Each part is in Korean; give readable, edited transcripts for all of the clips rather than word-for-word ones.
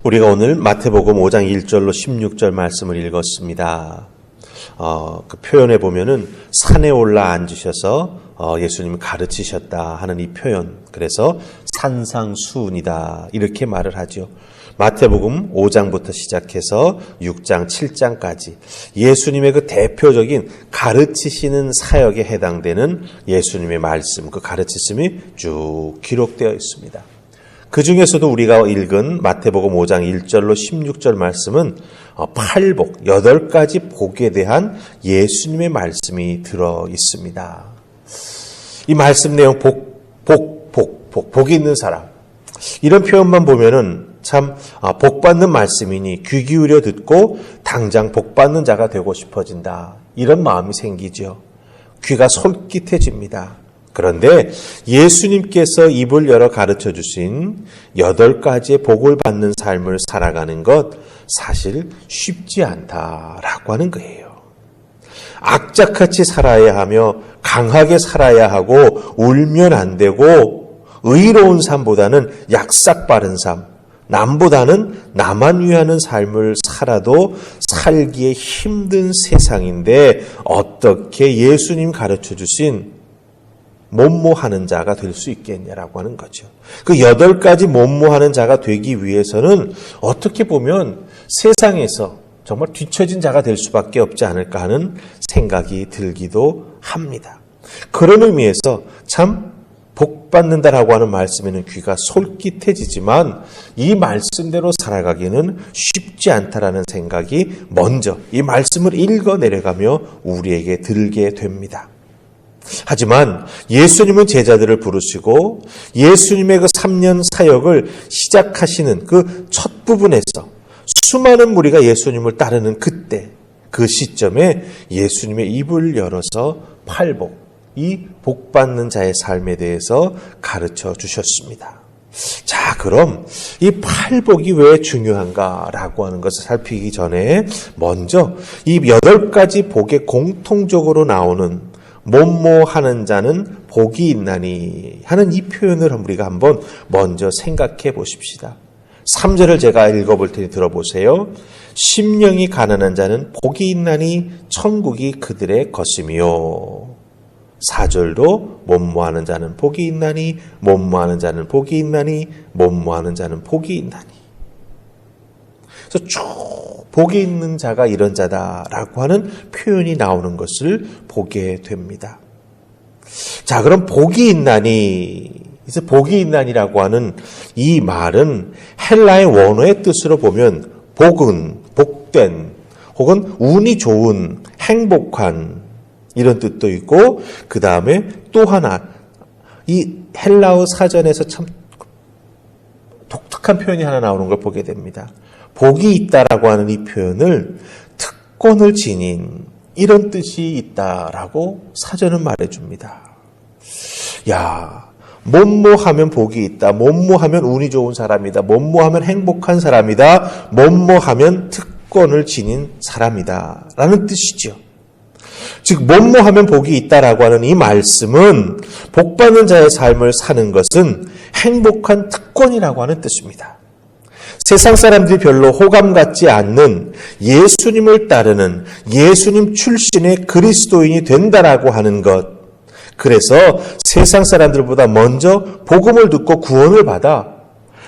우리가 오늘 마태복음 5장 1절로 16절 말씀을 읽었습니다. 그 표현에 보면은 산에 올라 앉으셔서 예수님이 가르치셨다 하는 이 표현, 그래서 산상수훈이다 이렇게 말을 하죠. 마태복음 5장부터 시작해서 6장, 7장까지 예수님의 그 대표적인 가르치시는 사역에 해당되는 예수님의 말씀, 그 가르치심이 쭉 기록되어 있습니다. 그 중에서도 우리가 읽은 마태복음 5장 1절로 16절 말씀은 팔복, 8가지 복에 대한 예수님의 말씀이 들어 있습니다. 이 말씀 내용 복이 있는 사람, 이런 표현만 보면은 참 복받는 말씀이니 귀 기울여 듣고 당장 복받는 자가 되고 싶어진다, 이런 마음이 생기죠. 귀가 솔깃해집니다. 그런데 예수님께서 입을 열어 가르쳐 주신 8가지의 복을 받는 삶을 살아가는 것 사실 쉽지 않다라고 하는 거예요. 악착같이 살아야 하며 강하게 살아야 하고 울면 안 되고 의로운 삶보다는 약삭 빠른 삶, 남보다는 나만 위하는 삶을 살아도 살기에 힘든 세상인데 어떻게 예수님 가르쳐 주신 못모하는 자가 될 수 있겠냐라고 하는 거죠. 그 8가지 못모하는 자가 되기 위해서는 어떻게 보면 세상에서 정말 뒤처진 자가 될 수밖에 없지 않을까 하는 생각이 들기도 합니다. 그런 의미에서 참 복받는다라고 하는 말씀에는 귀가 솔깃해지지만 이 말씀대로 살아가기는 쉽지 않다라는 생각이 먼저 이 말씀을 읽어 내려가며 우리에게 들게 됩니다. 하지만 예수님은 제자들을 부르시고 예수님의 그 3년 사역을 시작하시는 그 첫 부분에서 수많은 무리가 예수님을 따르는 그때, 그 시점에 예수님의 입을 열어서 팔복, 이 복받는 자의 삶에 대해서 가르쳐 주셨습니다. 자, 그럼 이 팔복이 왜 중요한가라고 하는 것을 살피기 전에 먼저 이 8가지 복에 공통적으로 나오는 못모하는 자는 복이 있나니 하는 이 표현을 우리가 한번 먼저 생각해 보십시다. 3절을 제가 읽어볼 테니 들어보세요. 심령이 가난한 자는 복이 있나니 천국이 그들의 것이며. 4절도 못모하는 자는 복이 있나니, 못모하는 자는 복이 있나니, 못모하는 자는 복이 있나니. 그래서 쭉 복이 있는 자가 이런 자다라고 하는 표현이 나오는 것을 보게 됩니다. 자, 그럼 복이 있나니, 그래서 복이 있나니라고 하는 이 말은 헬라의 원어의 뜻으로 보면 복은, 복된, 혹은 운이 좋은, 행복한 이런 뜻도 있고, 그 다음에 또 하나 이 헬라어 사전에서 참 독특한 표현이 하나 나오는 걸 보게 됩니다. 복이 있다라고 하는 이 표현을 특권을 지닌 이런 뜻이 있다라고 사전은 말해줍니다. 야, 뭐뭐하면 복이 있다, 뭐뭐하면 운이 좋은 사람이다, 뭐뭐하면 행복한 사람이다, 뭐뭐하면 특권을 지닌 사람이다 라는 뜻이죠. 즉 뭐뭐하면 복이 있다라고 하는 이 말씀은 복받는 자의 삶을 사는 것은 행복한 특권이라고 하는 뜻입니다. 세상 사람들이 별로 호감 갖지 않는 예수님을 따르는 예수님 출신의 그리스도인이 된다라고 하는 것. 그래서 세상 사람들보다 먼저 복음을 듣고 구원을 받아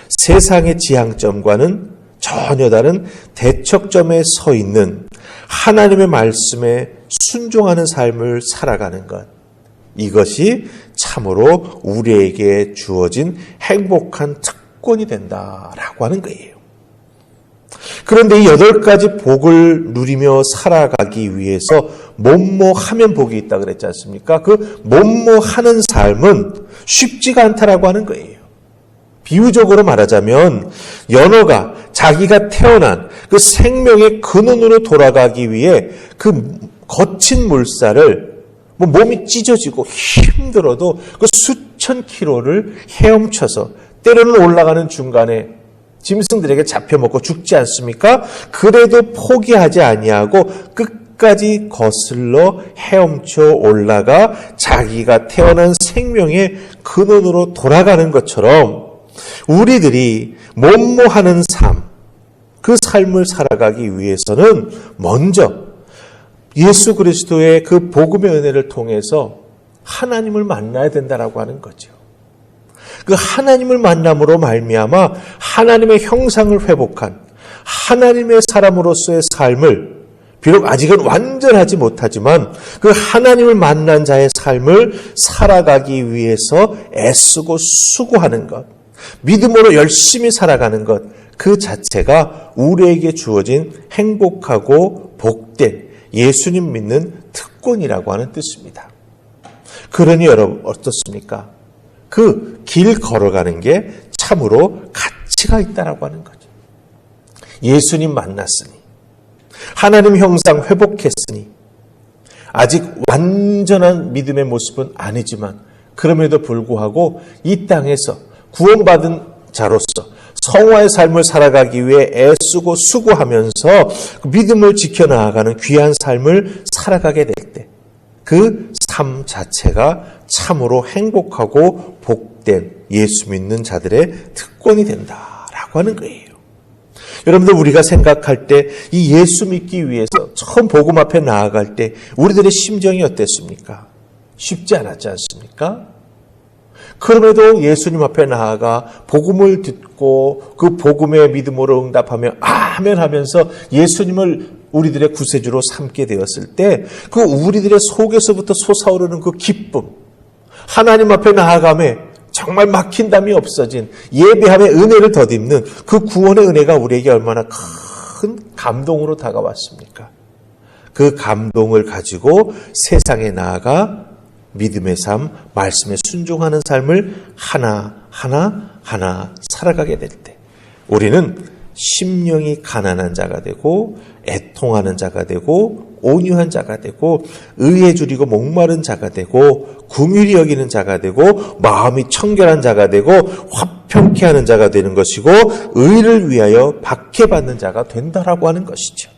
세상의 지향점과는 전혀 다른 대척점에 서 있는 하나님의 말씀에 순종하는 삶을 살아가는 것. 이것이 참으로 우리에게 주어진 행복한 특권이 된다라고 하는 거예요. 그런데 이 8가지 복을 누리며 살아가기 위해서 뭐뭐하면 복이 있다 그랬지 않습니까? 그 뭐뭐하는 삶은 쉽지가 않다라고 하는 거예요. 비유적으로 말하자면 연어가 자기가 태어난 그 생명의 근원으로 돌아가기 위해 그 거친 물살을 몸이 찢어지고 힘들어도 그 수천 킬로를 헤엄쳐서 때로는 올라가는 중간에 짐승들에게 잡혀먹고 죽지 않습니까? 그래도 포기하지 아니하고 끝까지 거슬러 헤엄쳐 올라가 자기가 태어난 생명의 근원으로 돌아가는 것처럼 우리들이 뭐뭐하는 삶, 그 삶을 살아가기 위해서는 먼저 예수 그리스도의 그 복음의 은혜를 통해서 하나님을 만나야 된다라고 하는 거죠. 그 하나님을 만남으로 말미암아 하나님의 형상을 회복한 하나님의 사람으로서의 삶을, 비록 아직은 완전하지 못하지만 그 하나님을 만난 자의 삶을 살아가기 위해서 애쓰고 수고하는 것, 믿음으로 열심히 살아가는 것, 그 자체가 우리에게 주어진 행복하고 복된 예수님 믿는 특권이라고 하는 뜻입니다. 그러니 여러분 어떻습니까? 그 길 걸어가는 게 참으로 가치가 있다라고 하는 거죠. 예수님 만났으니, 하나님 형상 회복했으니, 아직 완전한 믿음의 모습은 아니지만 그럼에도 불구하고 이 땅에서 구원받은 자로서 성화의 삶을 살아가기 위해 애쓰고 수고하면서 믿음을 지켜나가는 귀한 삶을 살아가게 될 때 그 삶 자체가 참으로 행복하고 복된 예수 믿는 자들의 특권이 된다라고 하는 거예요. 여러분들, 우리가 생각할 때 이 예수 믿기 위해서 처음 복음 앞에 나아갈 때 우리들의 심정이 어땠습니까? 쉽지 않았지 않습니까? 그럼에도 예수님 앞에 나아가 복음을 듣고 그 복음의 믿음으로 응답하며 아멘 하면서 예수님을 우리들의 구세주로 삼게 되었을 때 그 우리들의 속에서부터 솟아오르는 그 기쁨, 하나님 앞에 나아가며 정말 막힌 담이 없어진 예배함의 은혜를 덧입는 그 구원의 은혜가 우리에게 얼마나 큰 감동으로 다가왔습니까? 그 감동을 가지고 세상에 나아가 믿음의 삶, 말씀에 순종하는 삶을 하나 살아가게 될 때 우리는 심령이 가난한 자가 되고 애통하는 자가 되고 온유한 자가 되고 의에 줄이고 목마른 자가 되고 긍휼히 여기는 자가 되고 마음이 청결한 자가 되고 화평케 하는 자가 되는 것이고 의를 위하여 박해받는 자가 된다라고 하는 것이죠.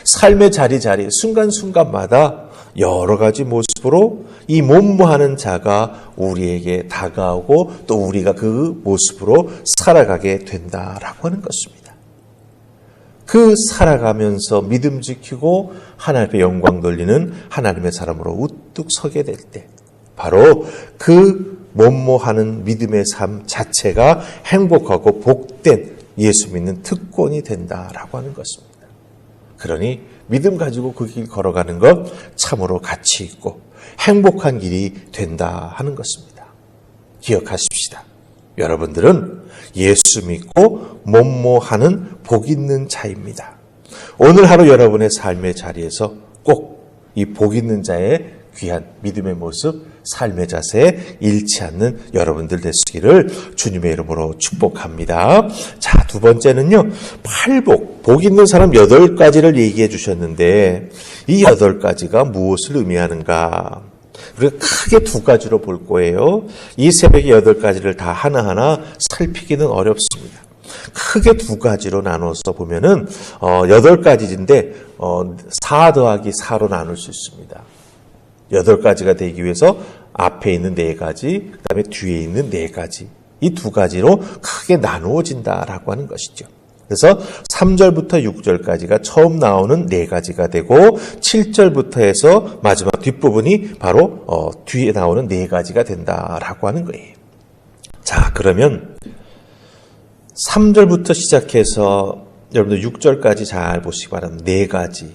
삶의 자리자리 순간순간마다 여러 가지 모습으로 이 몸모하는 자가 우리에게 다가오고 또 우리가 그 모습으로 살아가게 된다라고 하는 것입니다. 그 살아가면서 믿음 지키고 하나님의 영광 돌리는 하나님의 사람으로 우뚝 서게 될 때 바로 그 몸모하는 믿음의 삶 자체가 행복하고 복된 예수 믿는 특권이 된다라고 하는 것입니다. 그러니 믿음 가지고 그 길 걸어가는 것 참으로 가치 있고 행복한 길이 된다 하는 것입니다. 기억하십시다. 여러분들은 예수 믿고 몸모하는 복 있는 자입니다. 오늘 하루 여러분의 삶의 자리에서 꼭 이 복 있는 자의 귀한 믿음의 모습, 삶의 자세에 잃지 않는 여러분들 되시기를 주님의 이름으로 축복합니다. 자, 두 번째는요, 팔복, 복 있는 사람 8가지를 얘기해 주셨는데 이 8가지가 무엇을 의미하는가? 우리가 크게 2가지로 볼 거예요. 이 새벽에 8가지를 다 하나하나 살피기는 어렵습니다. 크게 2가지로 나눠서 보면은 8가지인데 4 더하기 4로 나눌 수 있습니다. 8가지가 되기 위해서 앞에 있는 4가지, 그 다음에 뒤에 있는 4가지, 이 2가지로 크게 나누어진다라고 하는 것이죠. 그래서 3절부터 6절까지가 처음 나오는 4가지가 되고 7절부터 해서 마지막 뒷부분이 바로 뒤에 나오는 4가지가 된다라고 하는 거예요. 자, 그러면 3절부터 시작해서 여러분들 6절까지 잘 보시기 바랍니다. 4가지,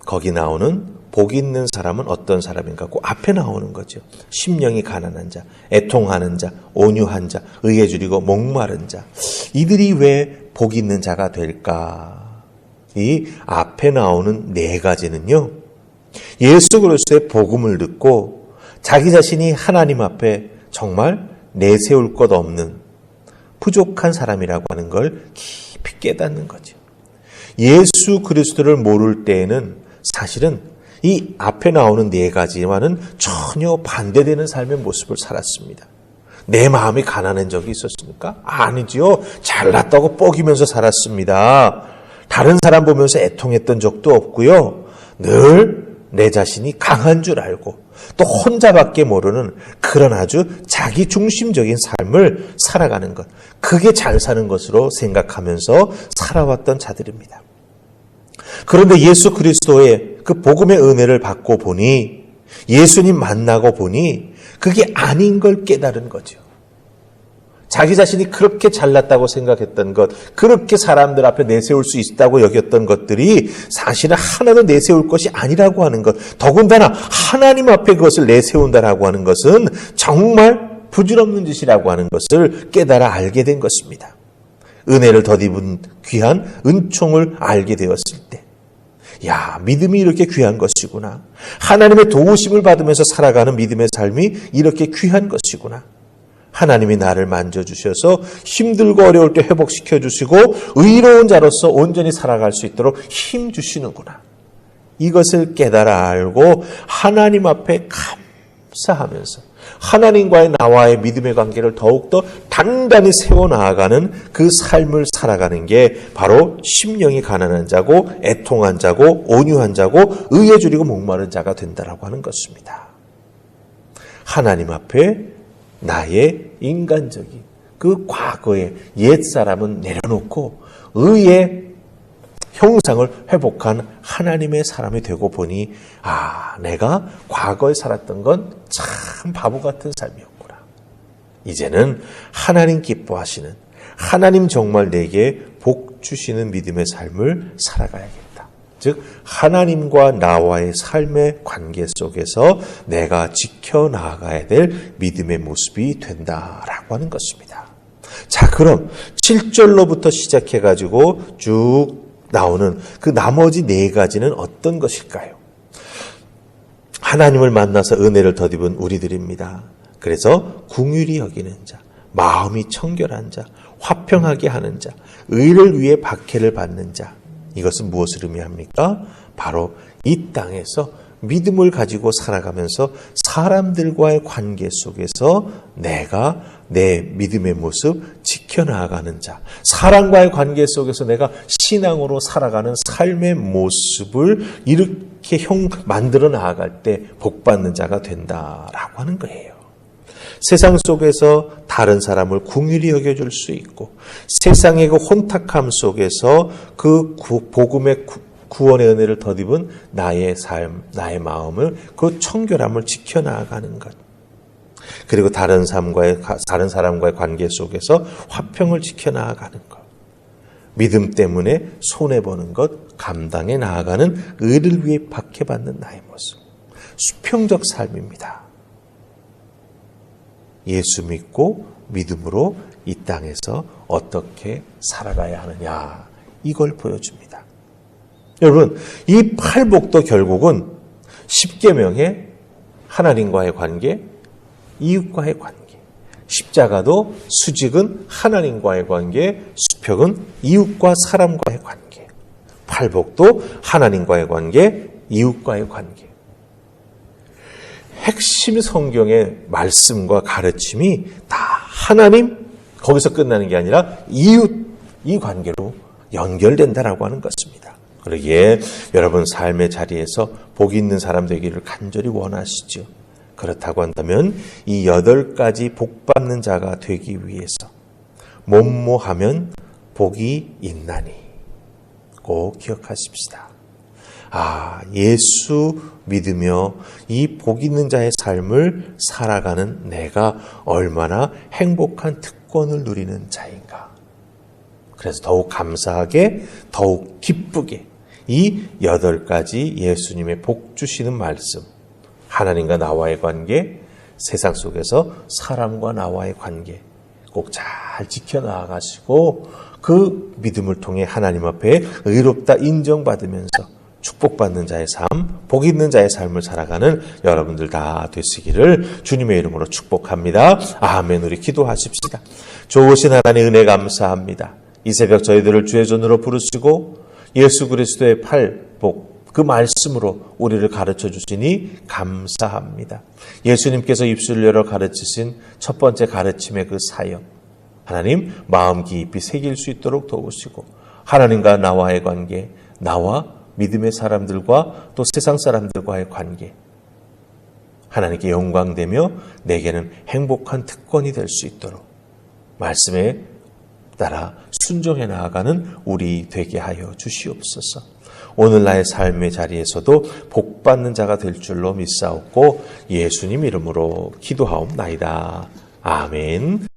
거기 나오는 복 있는 사람은 어떤 사람인가? 그 앞에 나오는 거죠. 심령이 가난한 자, 애통하는 자, 온유한 자, 의에 줄이고 목마른 자. 이들이 왜 복 있는 자가 될까? 이 앞에 나오는 4가지는요. 예수 그리스도의 복음을 듣고 자기 자신이 하나님 앞에 정말 내세울 것 없는 부족한 사람이라고 하는 걸 깊이 깨닫는 거죠. 예수 그리스도를 모를 때에는 사실은 이 앞에 나오는 4가지와는 전혀 반대되는 삶의 모습을 살았습니다. 내 마음이 가난한 적이 있었습니까? 아니지요. 잘났다고 뻐기면서 살았습니다. 다른 사람 보면서 애통했던 적도 없고요. 늘 내 자신이 강한 줄 알고 또 혼자밖에 모르는 그런 아주 자기 중심적인 삶을 살아가는 것. 그게 잘 사는 것으로 생각하면서 살아왔던 자들입니다. 그런데 예수 그리스도의 그 복음의 은혜를 받고 보니, 예수님 만나고 보니 그게 아닌 걸 깨달은 거죠. 자기 자신이 그렇게 잘났다고 생각했던 것, 그렇게 사람들 앞에 내세울 수 있다고 여겼던 것들이 사실은 하나도 내세울 것이 아니라고 하는 것, 더군다나 하나님 앞에 그것을 내세운다라고 하는 것은 정말 부질없는 짓이라고 하는 것을 깨달아 알게 된 것입니다. 은혜를 덧입은 귀한 은총을 알게 되었을 때, 야, 믿음이 이렇게 귀한 것이구나. 하나님의 도우심을 받으면서 살아가는 믿음의 삶이 이렇게 귀한 것이구나. 하나님이 나를 만져주셔서 힘들고 어려울 때 회복시켜 주시고 의로운 자로서 온전히 살아갈 수 있도록 힘 주시는구나. 이것을 깨달아 알고 하나님 앞에 감사하면서 하나님과의 나와의 믿음의 관계를 더욱더 단단히 세워나가는 그 삶을 살아가는 게 바로 심령이 가난한 자고 애통한 자고 온유한 자고 의에 줄이고 목마른 자가 된다라고 하는 것입니다. 하나님 앞에 나의 인간적인 그 과거의 옛사람은 내려놓고 의의 형상을 회복한 하나님의 사람이 되고 보니, 아, 내가 과거에 살았던 건 참 바보 같은 삶이었구나. 이제는 하나님 기뻐하시는, 하나님 정말 내게 복 주시는 믿음의 삶을 살아가야겠다. 즉 하나님과 나와의 삶의 관계 속에서 내가 지켜나가야 될 믿음의 모습이 된다라고 하는 것입니다. 자, 그럼 7절로부터 시작해가지고 쭉 나오는 그 나머지 네 가지는 어떤 것일까요? 하나님을 만나서 은혜를 덧입은 우리들입니다. 그래서 긍휼히 여기는 자, 마음이 청결한 자, 화평하게 하는 자, 의를 위해 박해를 받는 자. 이것은 무엇을 의미합니까? 바로 이 땅에서 믿음을 가지고 살아가면서 사람들과의 관계 속에서 내가 내 믿음의 모습 지켜나가는 자, 사람과의 관계 속에서 내가 신앙으로 살아가는 삶의 모습을 이렇게 만들어 나아갈 때 복받는 자가 된다라고 하는 거예요. 세상 속에서 다른 사람을 긍휼히 여겨줄 수 있고, 세상의 그 혼탁함 속에서 그 복음의 구원의 은혜를 덧입은 나의 삶, 나의 마음을, 그 청결함을 지켜나가는 것. 그리고 다른 사람과의 관계 속에서 화평을 지켜나가는 것. 믿음 때문에 손해보는 것, 감당해 나아가는 의를 위해 박해받는 나의 모습. 수평적 삶입니다. 예수 믿고 믿음으로 이 땅에서 어떻게 살아가야 하느냐, 이걸 보여줍니다. 여러분, 이 팔복도 결국은 십계명의 하나님과의 관계, 이웃과의 관계, 십자가도 수직은 하나님과의 관계, 수평은 이웃과 사람과의 관계, 팔복도 하나님과의 관계, 이웃과의 관계. 핵심 성경의 말씀과 가르침이 다 하나님, 거기서 끝나는 게 아니라 이웃, 이 관계로 연결된다라고 하는 것입니다. 그러기에 여러분 삶의 자리에서 복이 있는 사람 되기를 간절히 원하시죠. 그렇다고 한다면 이 8가지 복받는 자가 되기 위해서 뭐뭐하면 복이 있나니 꼭 기억하십시다. 아, 예수 믿으며 이 복 있는 자의 삶을 살아가는 내가 얼마나 행복한 특권을 누리는 자인가. 그래서 더욱 감사하게, 더욱 기쁘게 이 8가지 예수님의 복 주시는 말씀, 하나님과 나와의 관계, 세상 속에서 사람과 나와의 관계 꼭 잘 지켜나가시고 그 믿음을 통해 하나님 앞에 의롭다 인정받으면서 축복받는 자의 삶, 복 있는 자의 삶을 살아가는 여러분들 다 되시기를 주님의 이름으로 축복합니다. 아멘. 우리 기도하십시다. 좋으신 하나님 은혜 감사합니다. 이 새벽 저희들을 주의 손으로 부르시고 예수 그리스도의 팔복, 그 말씀으로 우리를 가르쳐 주시니 감사합니다. 예수님께서 입술을 열어 가르치신 첫 번째 가르침의 그 사역, 하나님 마음 깊이 새길 수 있도록 도우시고 하나님과 나와의 관계, 나와 믿음의 사람들과 또 세상 사람들과의 관계, 하나님께 영광되며 내게는 행복한 특권이 될 수 있도록 말씀에 따라 순종해 나아가는 우리 되게 하여 주시옵소서. 오늘 나의 삶의 자리에서도 복받는 자가 될 줄로 믿사옵고 예수님 이름으로 기도하옵나이다. 아멘.